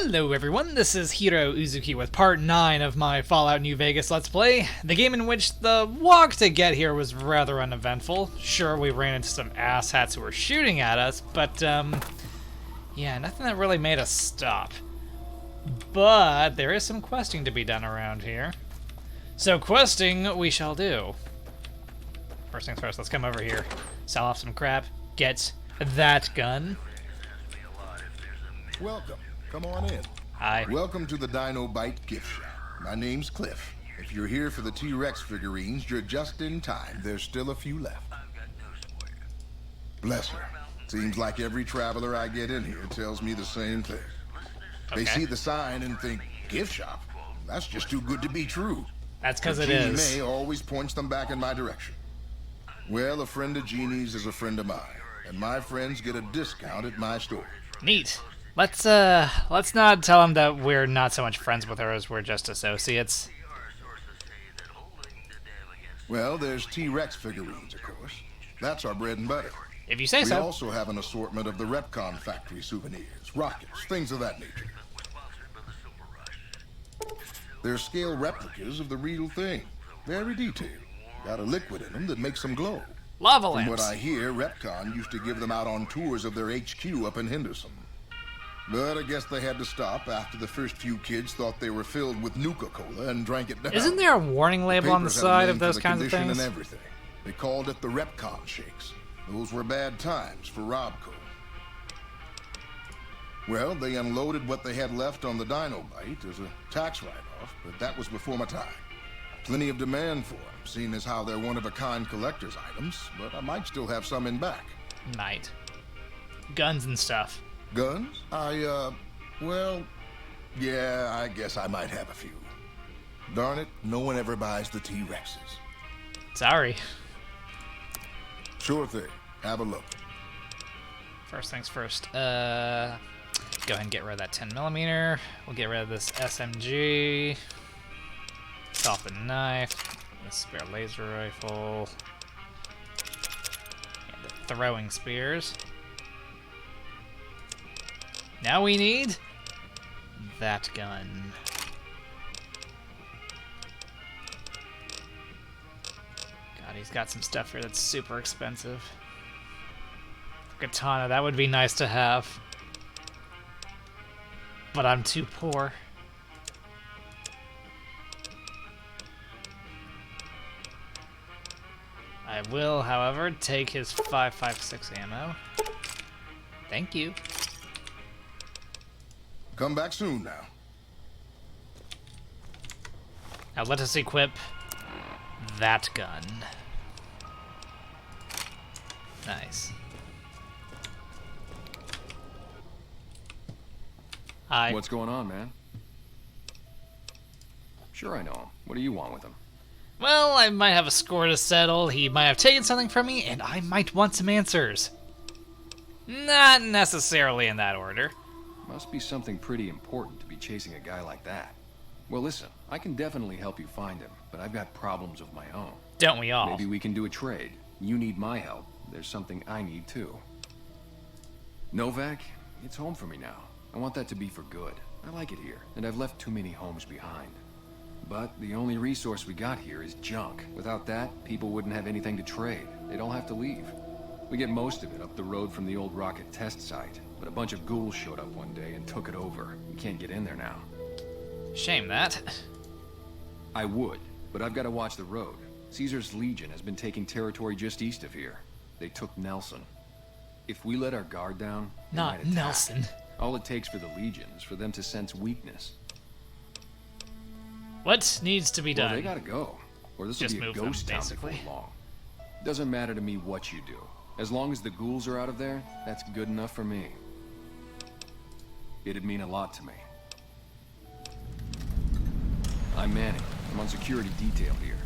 Hello everyone, this is Heero Uzuki with part 9 of my Fallout New Vegas Let's Play, the game in which the walk to get here was rather uneventful. Sure, we ran into some asshats who were shooting at us, but yeah, nothing that really made us stop. But there is some questing to be done around here. So questing we shall do. First things first, let's come over here, sell off some crap, get that gun. Welcome. Come on in. Hi. Welcome to the Dino Bite gift shop. My name's Cliff. If you're here for the T-Rex figurines, you're just in time. There's still a few left. Bless her. Seems like every traveler I get in here tells me the same thing. They see the sign and think, gift shop? That's just too good to be true. That's because it Jeannie is. May always points them back in my direction. Well, a friend of Jeannie's is a friend of mine, and my friends get a discount at my store. Neat. Let's not tell him that we're not so much friends with her as we're just associates. Well, there's T-Rex figurines, of course. That's our bread and butter. If you say We so. also have an assortment of the Repcon factory souvenirs, rockets, things of that nature. They're scale replicas of the real thing. Very detailed. Got a liquid in them that makes them glow. Lava From what lamps. I hear, Repcon used to give them out on tours of their HQ up in Henderson. But I guess they had to stop after the first few kids thought they were filled with Nuka-Cola and drank it down. Isn't there a warning label on the Papers had a side name of for those the kinds of condition things? and everything. They called it the Repcon shakes. Those were bad times for Robco. Well, they unloaded what they had left on the Dino Bite as a tax write-off, but that was before my time. Plenty of demand for them, seeing as how they're one-of-a-kind collector's items, but I might still have some in back. Might. Guns and stuff. Guns? Well, yeah, I guess I might have a few. Darn it, no one ever buys the T-Rexes. Sorry. Sure thing. Have a look. First things first. Go ahead and get rid of that 10mm. We'll get rid of this SMG. Off the knife. The spare laser rifle. And the throwing spears. Now we need that gun. God, he's got some stuff here that's super expensive. Katana, that would be nice to have. But I'm too poor. I will, however, take his 5.56 ammo. Thank you. Come back soon now. Now let us equip that gun. Nice. Hi. What's going on, man? Sure I know him. What do you want with him? Well, I might have a score to settle, he might have taken something from me, and I might want some answers. Not necessarily in that order. Must be something pretty important to be chasing a guy like that. Well, listen, I can definitely help you find him, but I've got problems of my own. Don't we all? Maybe we can do a trade. You need my help. There's something I need too. Novac, it's home for me now. I want that to be for good. I like it here, and I've left too many homes behind. But the only resource we got here is junk. Without that, people wouldn't have anything to trade. They'd all have to leave. We get most of it up the road from the old rocket test site, but a bunch of ghouls showed up one day and took it over. You can't get in there now. Shame that. I would, but I've got to watch the road. Caesar's Legion has been taking territory just east of here. They took Nelson. If we let our guard down, they might Not attack. Nelson. All it takes for the Legion is for them to sense weakness. What needs to be Well, done? they gotta go, or this will Just be a move them, ghost town basically. before long. Doesn't matter to me what you do. As long as the ghouls are out of there, that's good enough for me. It'd mean a lot to me. I'm Manny. I'm on security detail here.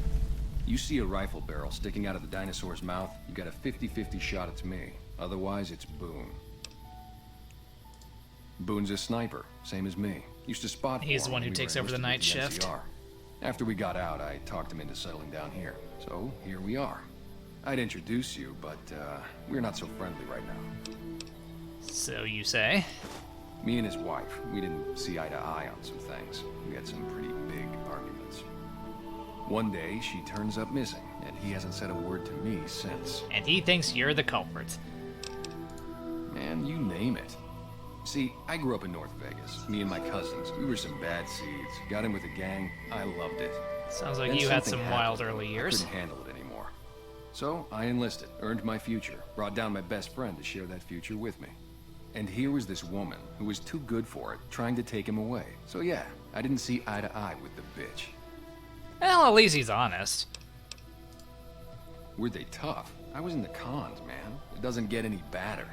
You see a rifle barrel sticking out of the dinosaur's mouth, you got a 50-50 shot it's me. Otherwise, it's Boone. Boone's a sniper, same as me. Used to spot for He's the him one when who we takes were over the enlisted night with shift. NCR. After we got out, I talked him into settling down here. So, here we are. I'd introduce you, but we're not so friendly right now. So you say? Me and his wife, we didn't see eye to eye on some things. We had some pretty big arguments. One day, she turns up missing, and he hasn't said a word to me since. And he thinks you're the culprit. Man, you name it. See, I grew up in North Vegas. Me and my cousins, we were some bad seeds. Got in with a gang. I loved it. Sounds like Then you had something some happened. wild early years. I couldn't handle it anymore. So I enlisted, earned my future, brought down my best friend to share that future with me. And here was this woman who was too good for it, trying to take him away. So yeah, I didn't see eye to eye with the bitch. Well, at least he's honest. Were they tough? I was in the cons, man. It doesn't get any badder.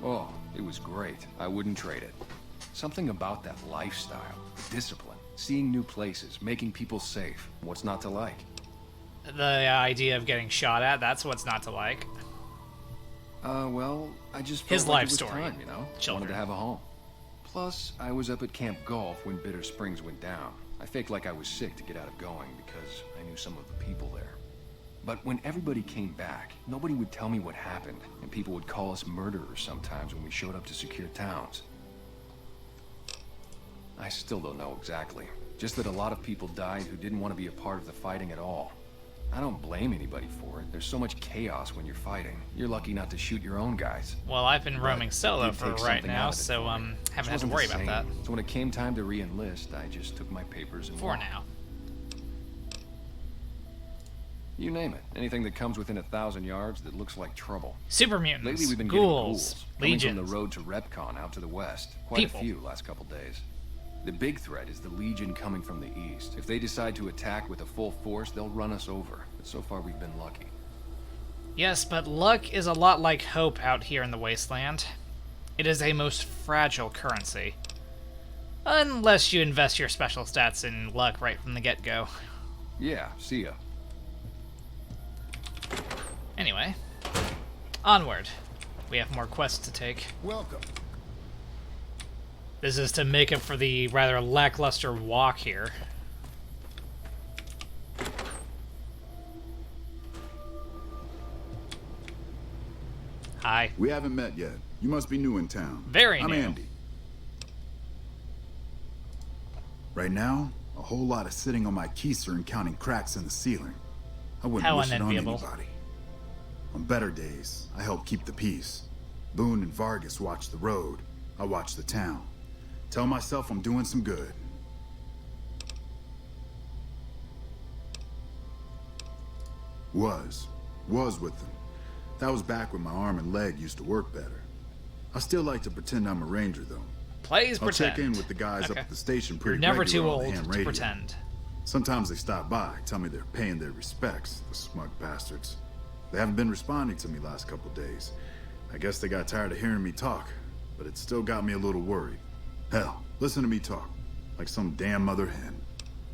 Oh, it was great. I wouldn't trade it. Something about that lifestyle, the discipline, seeing new places, making people safe. What's not to like? The idea of getting shot at, that's what's not to like. Well, I just felt His like life it was story. time, you know? Children. Wanted to have a home. Plus, I was up at Camp Golf when Bitter Springs went down. I faked like I was sick to get out of going because I knew some of the people there. But when everybody came back, nobody would tell me what happened, and people would call us murderers sometimes when we showed up to secure towns. I still don't know exactly. Just that a lot of people died who didn't want to be a part of the fighting at all. I don't blame anybody for it. There's so much chaos when you're fighting. You're lucky not to shoot your own guys. Well, I've been roaming But solo it for takes right something now, out of it so for me. haven't Just had to wasn't worry the about that. same. So when it came time to re-enlist, I just took my papers and For walked. now. You name it. Anything that comes within 1,000 yards that looks like trouble. Super mutants, Lately we've been ghouls, getting ghouls coming from legions. the road to Repcon out to the west. Quite People. a few last couple days. The big threat is the Legion coming from the east. If they decide to attack with a full force, they'll run us over. But so far we've been lucky. Yes, but luck is a lot like hope out here in the wasteland. It is a most fragile currency. Unless you invest your special stats in luck right from the get-go. Yeah, see ya. Anyway, onward. We have more quests to take. Welcome. This is to make up for the rather lackluster walk here. Hi. We haven't met yet. You must be new in town. Very I'm new. Andy. Right now, a whole lot of sitting on my keister and counting cracks in the ceiling. I wouldn't How wish it on unenviable. anybody. On better days, I help keep the peace. Boone and Vargas watch the road. I watch the town. Tell myself I'm doing some good. Was with them. That was back when my arm and leg used to work better. I still like to pretend I'm a ranger, though. Please I'll pretend. check in with the guys up Okay. at the station You're pretty never too regular on the old ham to radio. pretend. Sometimes they stop by, tell me they're paying their respects, the smug bastards. They haven't been responding to me last couple days. I guess they got tired of hearing me talk, but it still got me a little worried. Hell, listen to me talk, like some damn mother hen.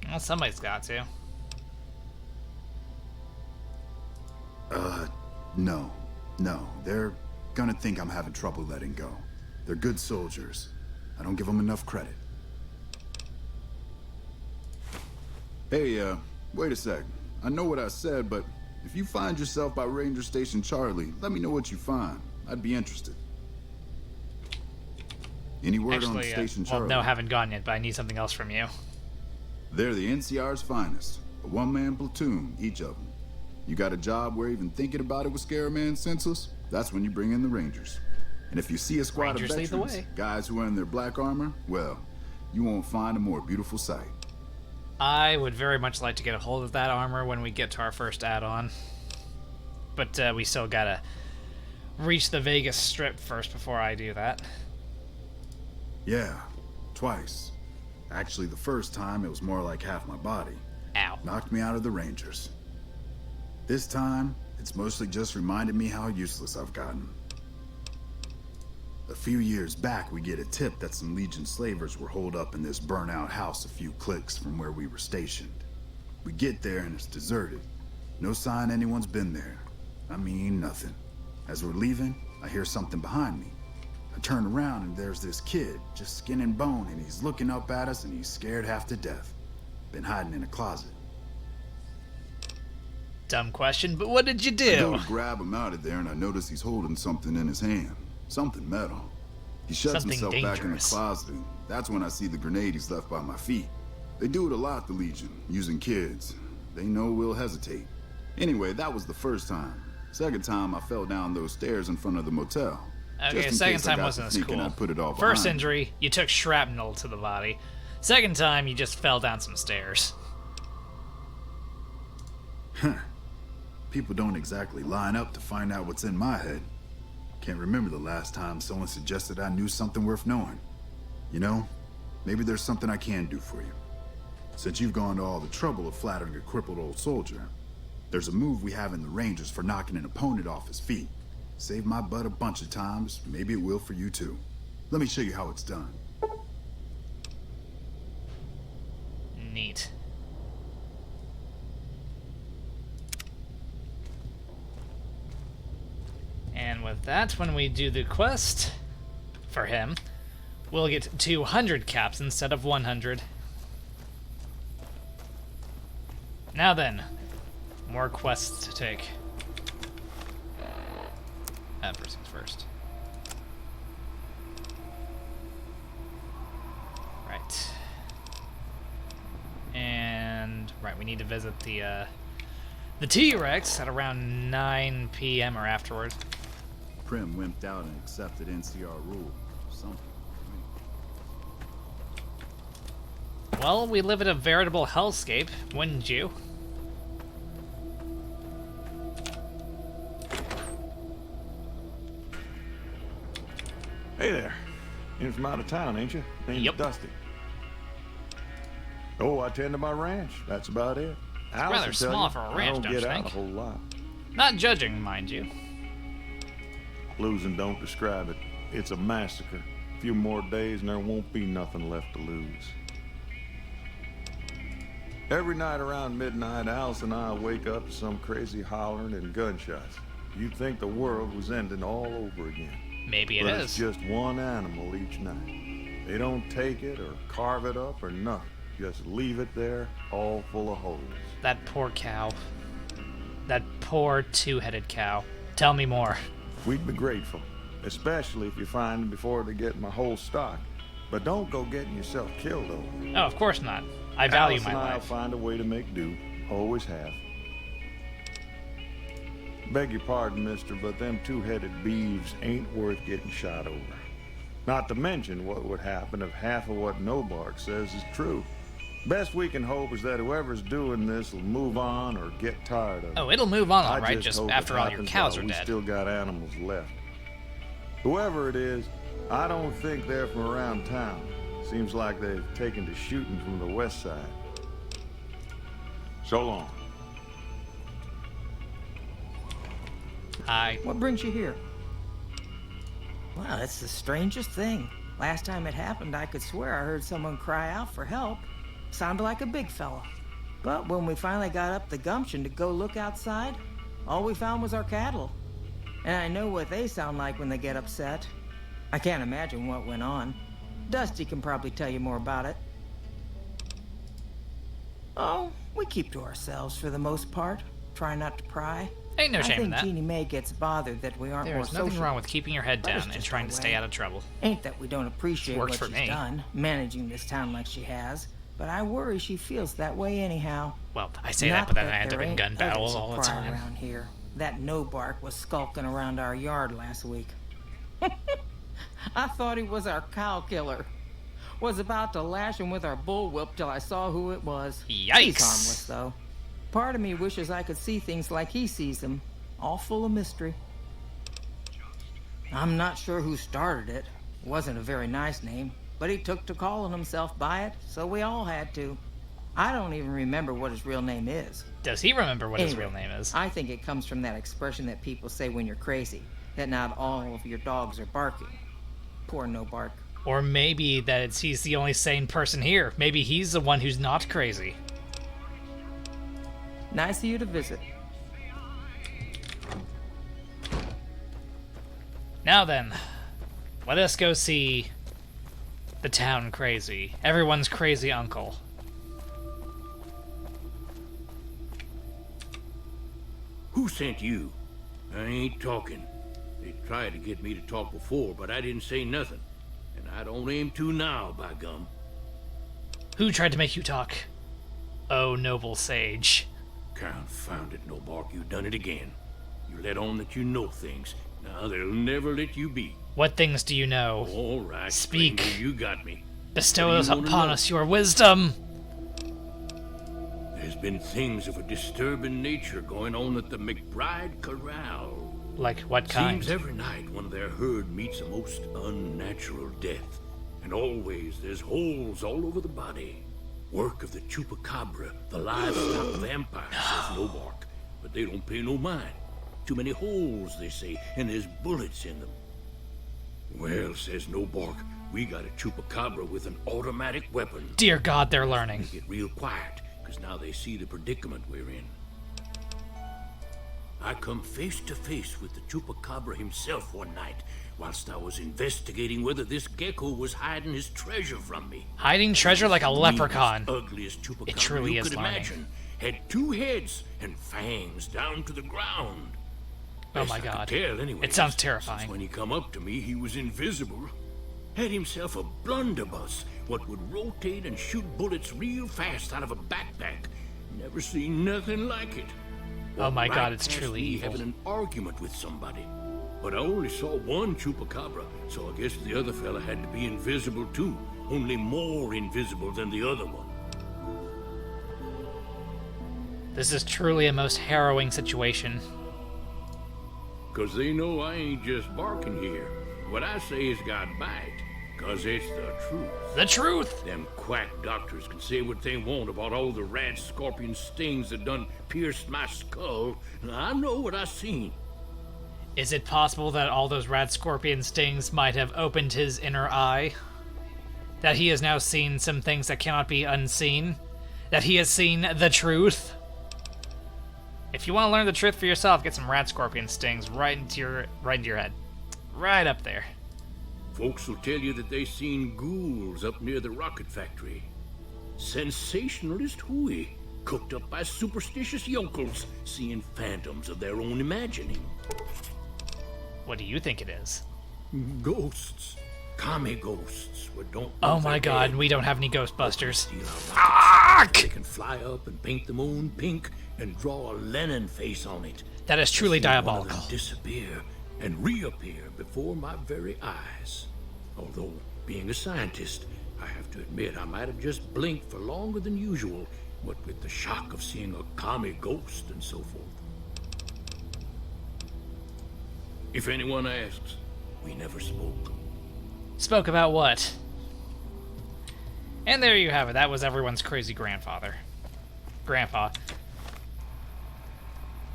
Well, somebody's got to. No, they're gonna think I'm having trouble letting go. They're good soldiers. I don't give them enough credit. Hey, wait a sec. I know what I said, but if you find yourself by Ranger Station Charlie, let me know what you find. I'd be interested. Any word on Actually, Station well, Charlie? no, haven't gone yet, but I need something else from you. They're the NCR's finest. A one-man platoon, each of them. You got a job where even thinking about it would scare a man senseless? That's when you bring in the Rangers. And if you see a squad Rangers of lead the veterans, way. guys who are in their black armor, well, you won't find a more beautiful sight. I would very much like to get a hold of that armor when we get to our first add-on. But we still gotta reach the Vegas Strip first before I do that. Yeah, twice. Actually, the first time it was more like half my body. Ow. Knocked me out of the Rangers. This time, it's mostly just reminded me how useless I've gotten. A few years back, we get a tip that some Legion slavers were holed up in this burnt-out house a few clicks from where we were stationed. We get there and it's deserted. No sign anyone's been there. I mean, nothing. As we're leaving, I hear something behind me. I turn around and there's this kid, just skin and bone, and he's looking up at us and he's scared half to death. Been hiding in a closet. Dumb question, but what did you I go do? to grab him out of there and I notice he's holding something in his hand. Something metal. He shuts Something himself back in the dangerous. closet. That's when I see the grenade he's left by my feet. They do it a lot, the Legion, using kids. They know we'll hesitate. Anyway, that was the first time. Second time, I fell down those stairs in front of the motel. Okay, Just in second case I time got wasn't to as thinking cool. I'd put it all First behind me. injury, you took shrapnel to the body. Second time, you just fell down some stairs. People don't exactly line up to find out what's in my head. Can't remember the last time someone suggested I knew something worth knowing. You know, maybe there's something I can do for you. Since you've gone to all the trouble of flattering a crippled old soldier, there's a move we have in the Rangers for knocking an opponent off his feet. Saved my butt a bunch of times, maybe it will for you too. Let me show you how it's done. Neat. And with that, when we do the quest for him, we'll get 200 caps instead of 100. Now then, more quests to take. First things first. Right. And right, we need to visit the T-Rex at around 9 p.m. or afterward. Prim wimped out and accepted NCR rule. Something. Well, we live in a veritable hellscape, wouldn't you? Hey there. In from out of town, ain't you? Name's Yep. Dusty. Oh, I tend to my ranch. That's about it. It's rather small for a ranch, I don't don't get you out think? a whole lot. Not judging, mind you. Losing don't describe it. It's a massacre. A few more days and there won't be nothing left to lose. Every night around midnight, Alice and I wake up to some crazy hollering and gunshots. You'd think the world was ending all over again. Maybe it But is. it's just one animal each night. They don't take it or carve it up or nothing. Just leave it there, all full of holes. That poor cow. That poor two-headed cow. Tell me more. We'd be grateful, especially if you find them before they get my whole stock. But don't go getting yourself killed over it. Oh, of course not. I value Alice my and I'll life. find a way to make do. Always have. Beg your pardon, mister, but them two-headed beeves ain't worth getting shot over. Not to mention what would happen if half of what Novac says is true. Best we can hope is that whoever's doing this will move on or get tired of it. Oh, it'll move on all I right, just hope it after all your happens cows while are we dead. still got animals left. Whoever it is, I don't think they're from around town. Seems like they've taken to shooting from the west side. So long. Hi. What brings you here? Well, it's the strangest thing. Last time it happened, I could swear I heard someone cry out for help. Sounded like a big fella. But when we finally got up the gumption to go look outside, all we found was our cattle. And I know what they sound like when they get upset. I can't imagine what went on. Dusty can probably tell you more about it. Oh, we keep to ourselves for the most part. Try not to pry. Ain't no I shame in think that. Jeannie Mae gets bothered that we aren't more There's nothing social. wrong with keeping your head But it's down and just trying our to stay way. out of trouble. Ain't that we don't appreciate Works what for she's me. done, managing this town like she has, but I worry she feels that way anyhow. Well, I say that, Not but then I end there up in ain't gun battles others all who the cry time. around here. That Novac was skulking around our yard last week. I thought he was our cow killer. Was about to lash him with our bullwhip till I saw who it was. He's Yikes. harmless, though. Part of me wishes I could see things like he sees them, all full of mystery. I'm not sure who started it. It wasn't a very nice name, but he took to calling himself by it, so we all had to. I don't even remember what his real name is. Does he remember what his Anyway, real name is? I think it comes from that expression that people say when you're crazy, that not all of your dogs are barking. Poor no bark. Or maybe that he's the only sane person here. Maybe he's the one who's not crazy. Nice of you to visit. Now then, let us go see the town crazy. Everyone's crazy uncle. Who sent you? I ain't talking. They tried to get me to talk before, but I didn't say nothing. And I don't aim to now, by gum. Who tried to make you talk? Oh, noble sage. Confound it, Nobark, you done it again. You let on that you know things. Now they'll never let you be. What things do you know? All right, Speak. stranger, you got me. Bestow What do you wanna upon know? us your wisdom. There's been things of a disturbing nature going on at the McBride Corral. Like what kind? Seems every night one of their herd meets a most unnatural death. And always there's holes all over the body. Work of the chupacabra, the livestock vampire, says Nobark. But they don't pay no mind. Too many holes, they say, and there's bullets in them. Well, says Nobark, we got a chupacabra with an automatic weapon. Dear God, they're learning. Make it real quiet, because now they see the predicament we're in. I come face to face with the chupacabra himself one night, whilst I was investigating whether this gecko was hiding his treasure from me. Hiding treasure like a leprechaun. The ugliest chupacabra It truly you is could learning. imagine. Had 2 heads and fangs down to the ground. Oh Best my I could God. tell anyways, It sounds since terrifying. when he come up to me, he was invisible. Had himself a blunderbuss, what would rotate and shoot bullets real fast out of a backpack. Never seen nothing like it. Oh my Walked God, right it's past truly me evil. having an argument with somebody. But I only saw one chupacabra, so I guess the other fella had to be invisible too. Only more invisible than the other one. This is truly a most harrowing situation. 'Cause they know I ain't just barking here. What I say has got bite, 'cause it's the truth. The truth! Them quack doctors can say what they want about all the rad scorpion stings that done pierced my skull. I know what I seen. Is it possible that all those rat scorpion stings might have opened his inner eye? That he has now seen some things that cannot be unseen? That he has seen the truth? If you want to learn the truth for yourself, get some rat scorpion stings right into your head. Right up there. Folks will tell you that they seen ghouls up near the rocket factory. Sensationalist hooey, cooked up by superstitious yokels, seeing phantoms of their own imagining. What do you think it is? Ghosts. Kami ghosts. What don't Oh want my their God, dead. we don't have any Ghostbusters. Steal our rockets. They can fly up and paint the moon pink and draw a Lenin face on it. That is truly See one of diabolical. them disappear and reappear before my very eyes. Although, being a scientist, I have to admit I might have just blinked for longer than usual, what with the shock of seeing a Kami ghost and so forth. If anyone asks, we never spoke. Spoke about what? And there you have it. That was everyone's crazy grandfather. Grandpa.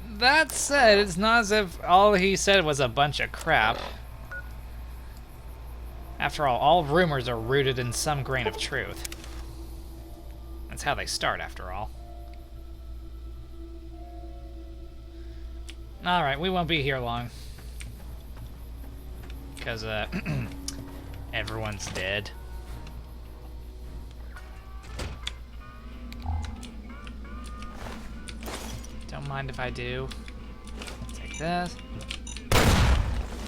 That said, it's not as if all he said was a bunch of crap. After all rumors are rooted in some grain of truth. That's how they start, after all. Alright, we won't be here long. Because, everyone's dead. Don't mind if I do. Take this.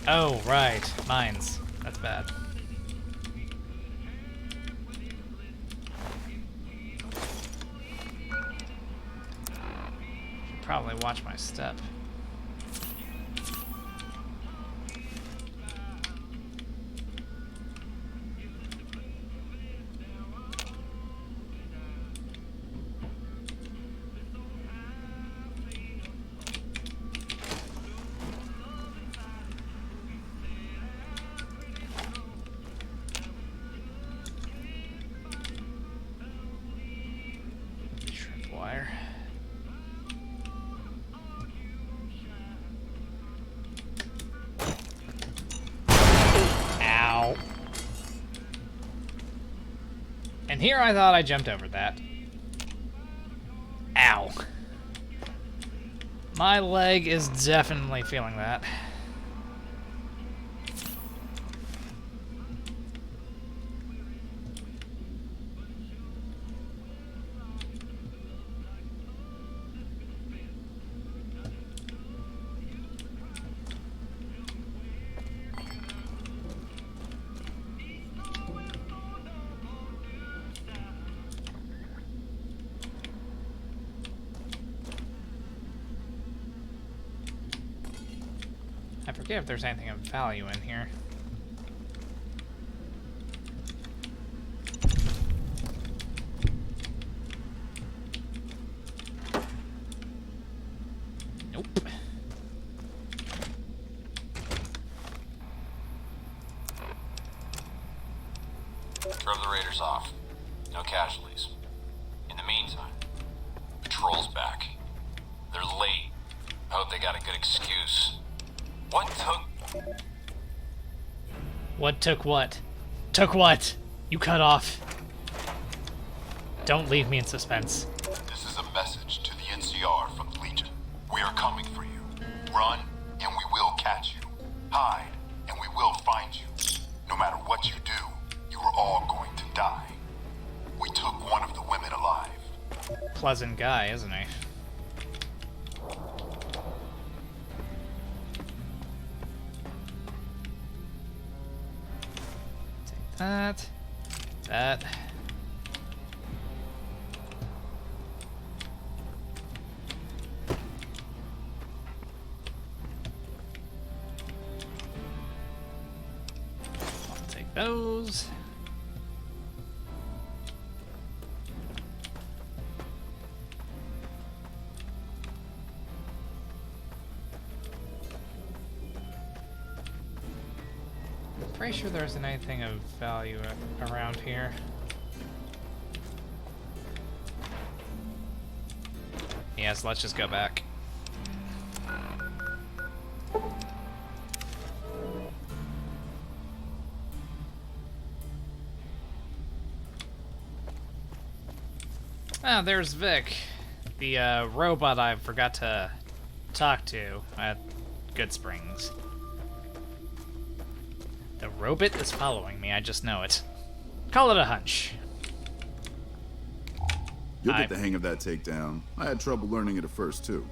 Oh, right. Mines. That's bad. Should probably watch my step. Tripwire. Ow. And here I thought I jumped over that. Ow. My leg is definitely feeling that. forget if there's anything of value in here. Nope. Drove the raiders off. No casualties. In the meantime, patrol's back. They're late. I hope they got a good excuse. What took what? Took what? You cut off. Don't leave me in suspense. This is a message to the NCR from the Legion. We are coming for you. Run, and we will catch you. Hide, and we will find you. No matter what you do, you are all going to die. We took one of the women alive. Pleasant guy, isn't he? Take that. That. I'll take those. Pretty sure there isn't anything of value around here. Yes, let's just go back. Ah, there's Vic, the robot I forgot to talk to at Good Springs. The robot is following me, I just know it. Call it a hunch. You'll get the hang of that takedown. I had trouble learning it at first, too.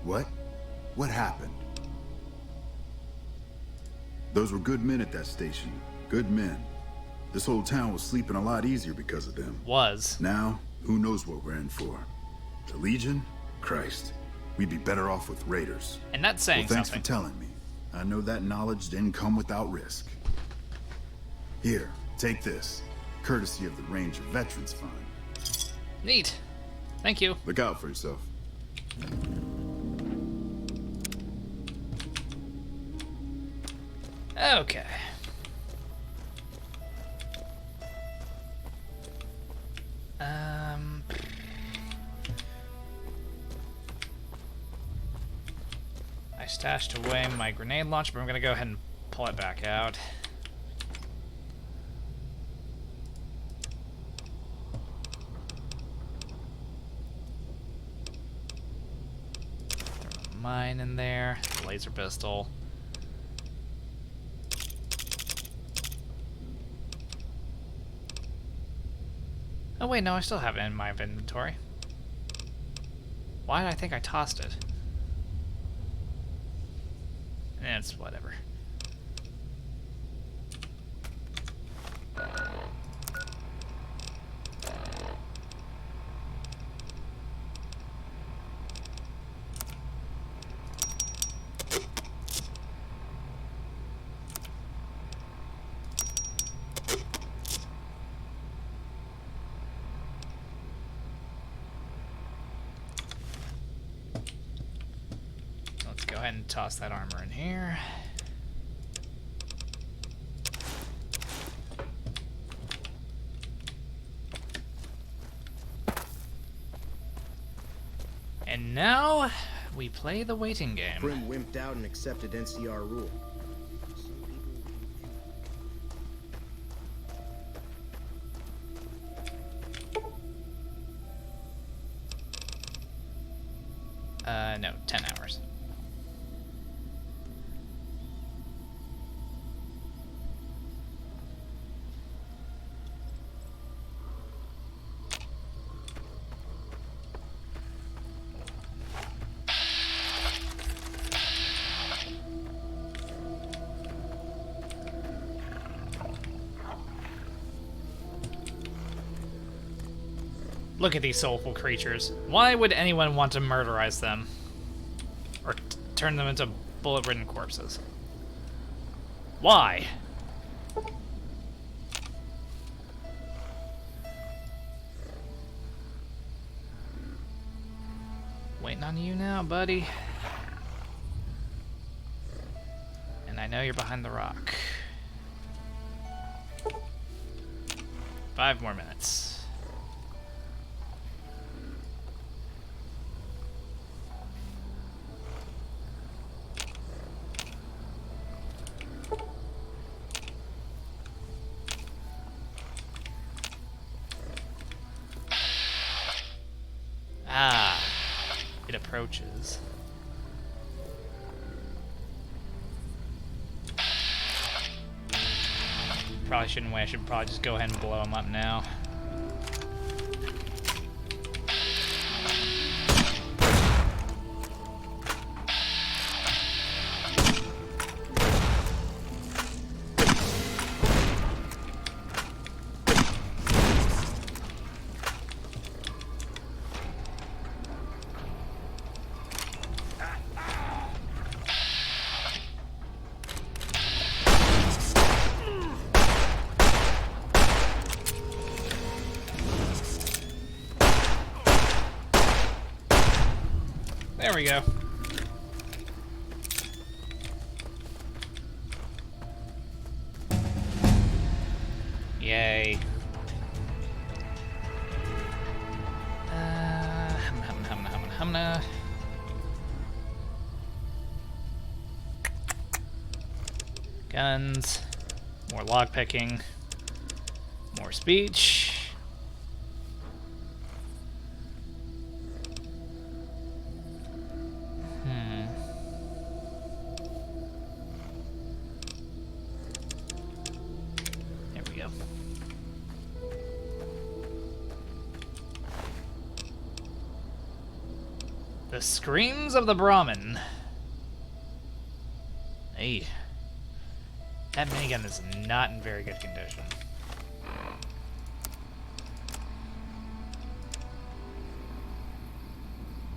What? What happened? Those were good men at that station. Good men. This whole town was sleeping a lot easier because of them. Was. Now, who knows what we're in for? The Legion? Christ. We'd be better off with raiders. And that's saying well, thanks something. for telling me. I know that knowledge didn't come without risk. Here, take this. Courtesy of the Ranger Veterans Fund. Neat. Thank you. Look out for yourself. Okay. I stashed away my grenade launcher, but I'm gonna go ahead and pull it back out. Throw a mine in there, laser pistol. Oh wait, no, I still have it in my inventory. Why did I think I tossed it? It's whatever. Let's go ahead and toss that armor in here. And now, we play the waiting game. Prim wimped out and accepted NCR rule. No, 10 hours. Look at these soulful creatures. Why would anyone want to murderize them? Or turn them into bullet-ridden corpses. Why? Waiting on you now, buddy. And I know you're behind the rock. 5 more minutes. Ah, it approaches. Probably shouldn't wait. I should probably just go ahead and blow him up now. There we go. Yay. Humna. Guns. More lockpicking. More speech. The screams of the Brahmin. Hey. That minigun is not in very good condition.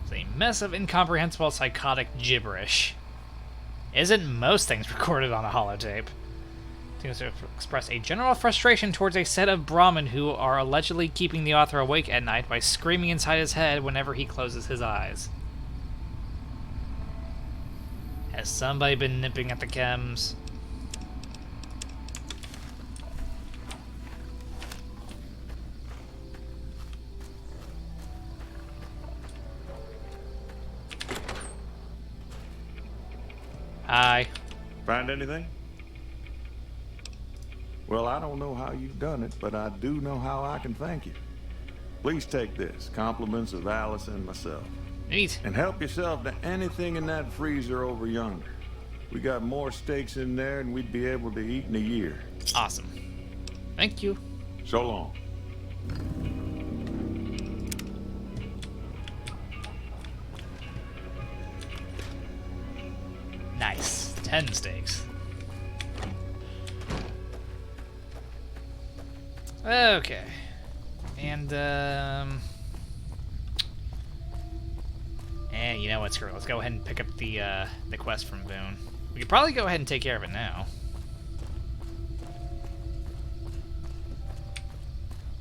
It's a mess of incomprehensible psychotic gibberish. Isn't most things recorded on a holotape? Seems to express a general frustration towards a set of Brahmin who are allegedly keeping the author awake at night by screaming inside his head whenever he closes his eyes. Has somebody been nipping at the chems? Hi. Find anything? Well, I don't know how you've done it, but I do know how I can thank you. Please take this. Compliments of Alice and myself. Neat. And help yourself to anything in that freezer over yonder. We got more steaks in there than we'd be able to eat in a year. Awesome. Thank you. So long. Nice. 10 steaks. Okay. And you know what, screw it. Let's go ahead and pick up the quest from Boone. We could probably go ahead and take care of it now.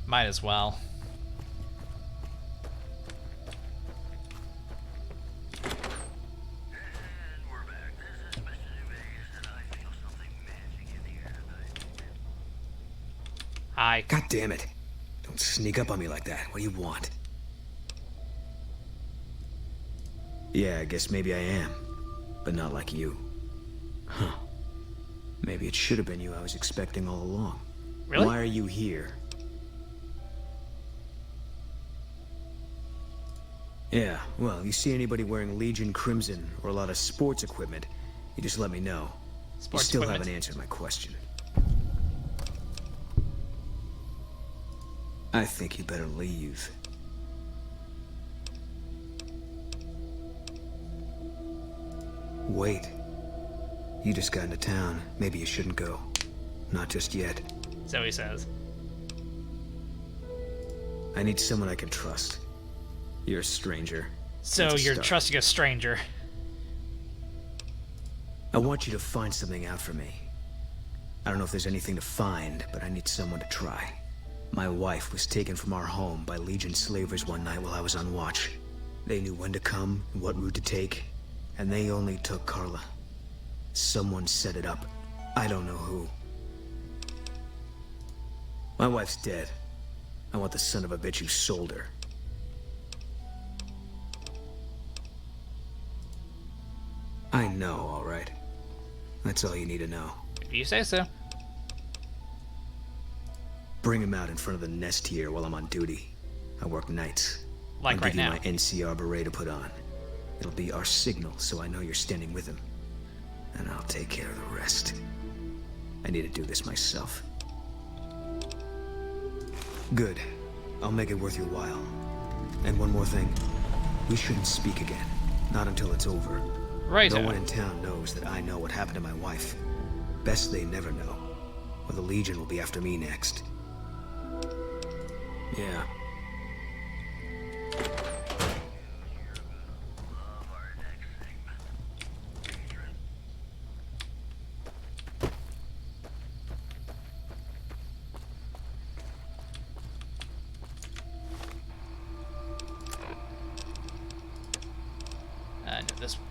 Might as well. Hi. God damn it. Don't sneak up on me like that. What do you want? Yeah, I guess maybe I am. But not like you. Huh. Maybe it should have been you I was expecting all along. Really? Why are you here? Yeah, well, you see anybody wearing Legion Crimson or a lot of sports equipment, you just let me know. Sports you still equipment. haven't answered my question. I think you better leave. Wait. You just got into town. Maybe you shouldn't go. Not just yet. So he says. I need someone I can trust. You're a stranger. So That's a you're start. trusting a stranger. I want you to find something out for me. I don't know if there's anything to find, but I need someone to try. My wife was taken from our home by Legion slavers one night while I was on watch. They knew when to come and what route to take, and they only took Carla. Someone set it up. I don't know who. My wife's dead. I want the son of a bitch who sold her. I know, all right. That's all you need to know. If you say so. Bring him out in front of the nest here while I'm on duty. I work nights. Like I'll right give you now. my NCR beret to put on. It'll be our signal, so I know you're standing with him. And I'll take care of the rest. I need to do this myself. Good. I'll make it worth your while. And one more thing. We shouldn't speak again. Not until it's over. Right. No one in town knows that I know what happened to my wife. Best they never know. Or the Legion will be after me next. Yeah. No, this one.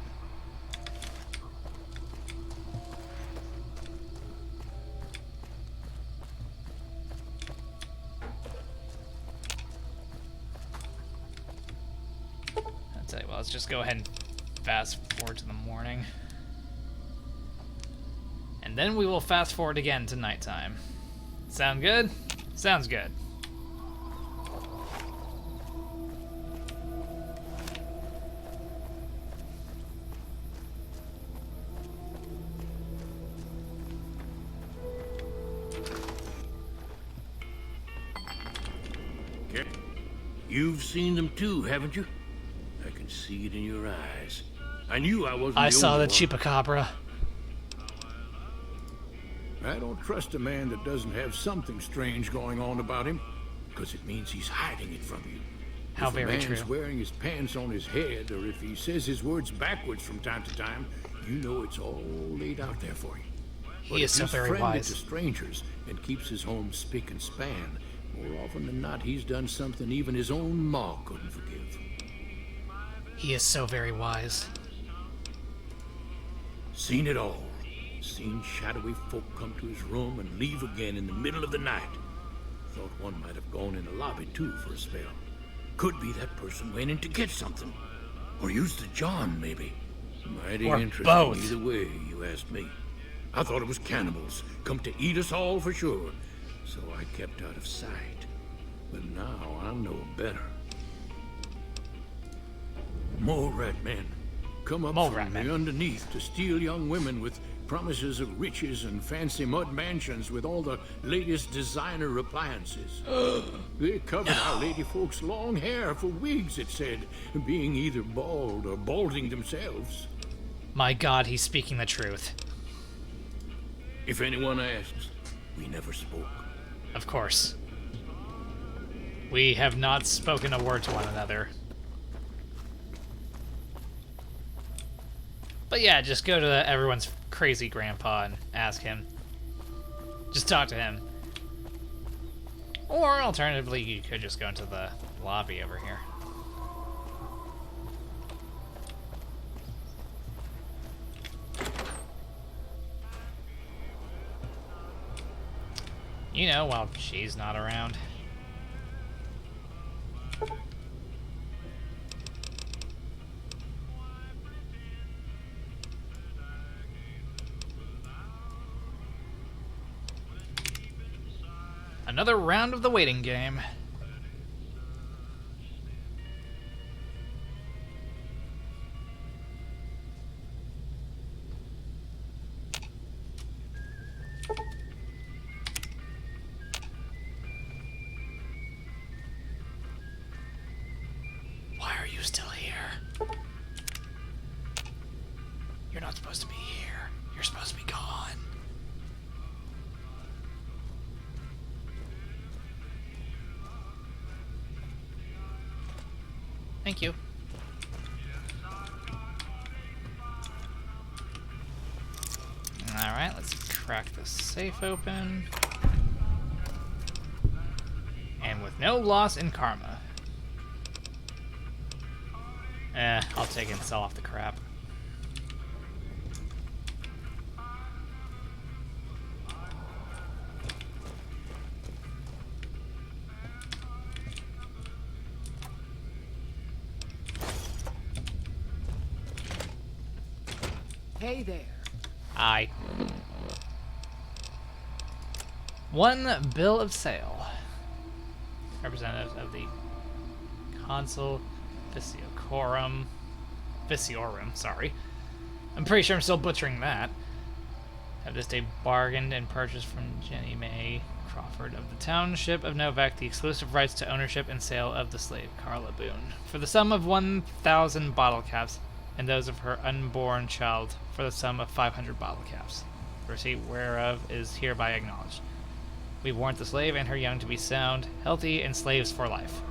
I'll tell you what, let's just go ahead and fast forward to the morning. And then we will fast forward again to nighttime. Sound good? Sounds good. Okay. You've seen them too, haven't you? I can see it in your eyes. I knew I wasn't I saw the only one. chupacabra. I don't trust a man that doesn't have something strange going on about him, because it means he's hiding it from you. How very If a man's true. wearing his pants on his head, or if he says his words backwards from time to time, you know it's all laid out there for you. But He is if so he's very friendly wise. to strangers and keeps his home spick and span, more often than not, he's done something even his own ma couldn't forgive. He is so very wise. Seen it all. Seen shadowy folk come to his room and leave again in the middle of the night. Thought one might have gone in the lobby too for a spell. Could be that person went in to get something. Or used the John, maybe. Mighty Or interesting both. either way, you asked me. I thought it was cannibals, come to eat us all for sure. So I kept out of sight. But now I know better. Mole rat men. Come up Mole from rat men. the underneath to steal young women with promises of riches and fancy mud mansions with all the latest designer appliances. They covered our lady folks' long hair for wigs, it said, being either bald or balding themselves. My God, he's speaking the truth. If anyone asks, we never spoke. Of course. We have not spoken a word to one another. But yeah, just go to everyone's crazy grandpa and ask him. Just talk to him. Or alternatively, you could just go into the lobby over here. You know, while she's not around. Another round of the waiting game. Why are you still here? You're not supposed to be here. You're supposed to be gone. Thank you. the safe open. And with no loss in karma. I'll take it and sell off the crap. Hey there. Aye. One bill of sale. Representatives of the Consul Viciorum, sorry. I'm pretty sure I'm still butchering that. Have this day bargained and purchased from Jenny May Crawford of the Township of Novac the exclusive rights to ownership and sale of the slave Carla Boone for the sum of 1,000 bottle caps, and those of her unborn child for the sum of 500 bottle caps. Receipt whereof is hereby acknowledged. We warrant the slave and her young to be sound, healthy, and slaves for life.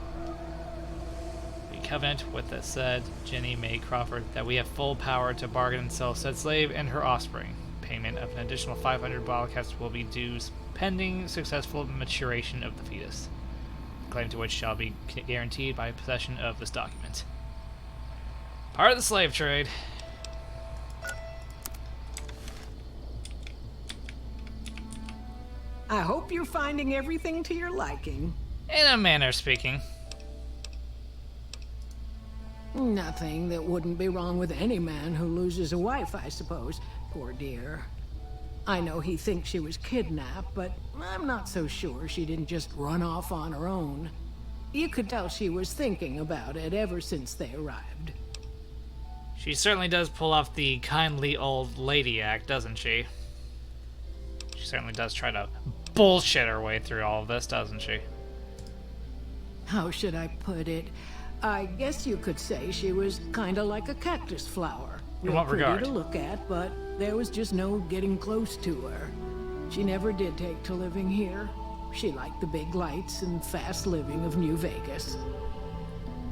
We covenant with the said Jenny May Crawford that we have full power to bargain and sell said slave and her offspring. Payment of an additional 500 bottle caps will be due pending successful maturation of the fetus, claim to which shall be guaranteed by possession of this document. Part of the slave trade. I hope you're finding everything to your liking. In a manner speaking. Nothing that wouldn't be wrong with any man who loses a wife, I suppose. Poor dear. I know he thinks she was kidnapped, but I'm not so sure she didn't just run off on her own. You could tell she was thinking about it ever since they arrived. She certainly does pull off the kindly old lady act, doesn't she? She certainly does try to bullshit her way through all of this, doesn't she? How should I put it? I guess you could say she was kind of like a cactus flower. In what regard? Pretty to look at, but there was just no getting close to her. She never did take to living here. She liked the big lights and fast living of New Vegas.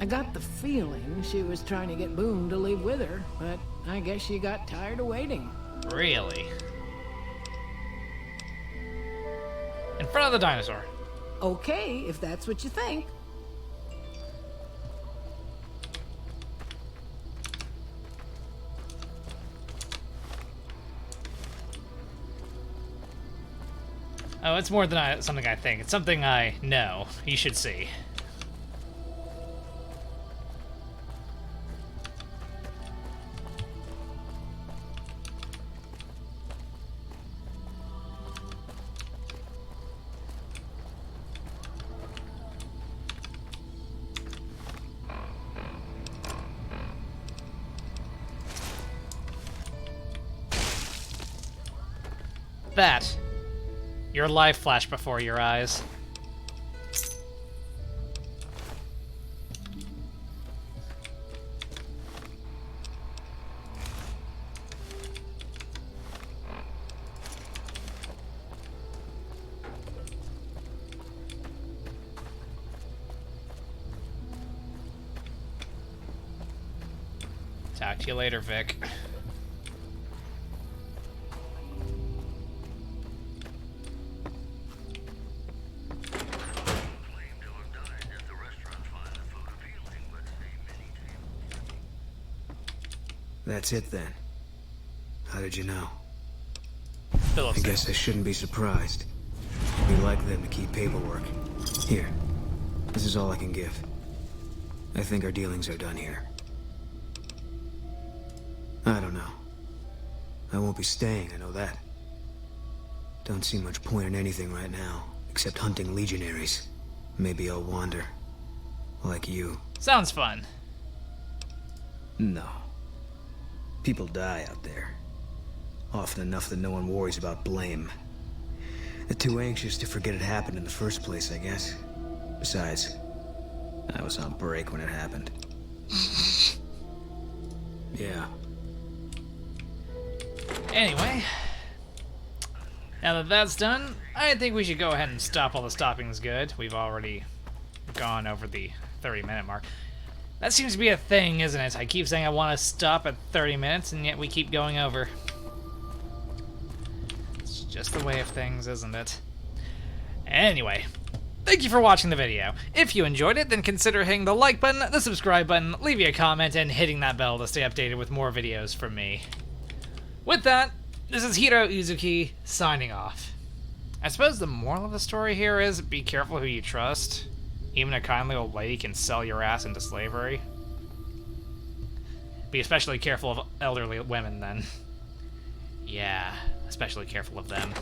I got the feeling she was trying to get Boone to leave with her, but I guess she got tired of waiting. Really? In front of the dinosaur. Okay, if that's what you think. Oh, it's more than something I think. It's something I know. You should see. That. Your life flashed before your eyes. Talk to you later, Vic. That's it then. How did you know? Phillips. I guess I shouldn't be surprised. We like them to keep paperwork. Here. This is all I can give. I think our dealings are done here. I don't know. I won't be staying, I know that. Don't see much point in anything right now, except hunting legionaries. Maybe I'll wander. Like you. Sounds fun. No. People die out there. Often enough that no one worries about blame. They're too anxious to forget it happened in the first place, I guess. Besides, I was on break when it happened. Yeah. Anyway, now that that's done, I think we should go ahead and stop while the stopping's good. We've already gone over the 30-minute mark. That seems to be a thing, isn't it? I keep saying I want to stop at 30 minutes, and yet we keep going over. Let's just the way of things, isn't it? Anyway, thank you for watching the video. If you enjoyed it, then consider hitting the like button, the subscribe button, leaving a comment, and hitting that bell to stay updated with more videos from me. With that, this is Heero Uzuki, signing off. I suppose the moral of the story here is, be careful who you trust. Even a kindly old lady can sell your ass into slavery. Be especially careful of elderly women, then. Yeah, especially careful of them.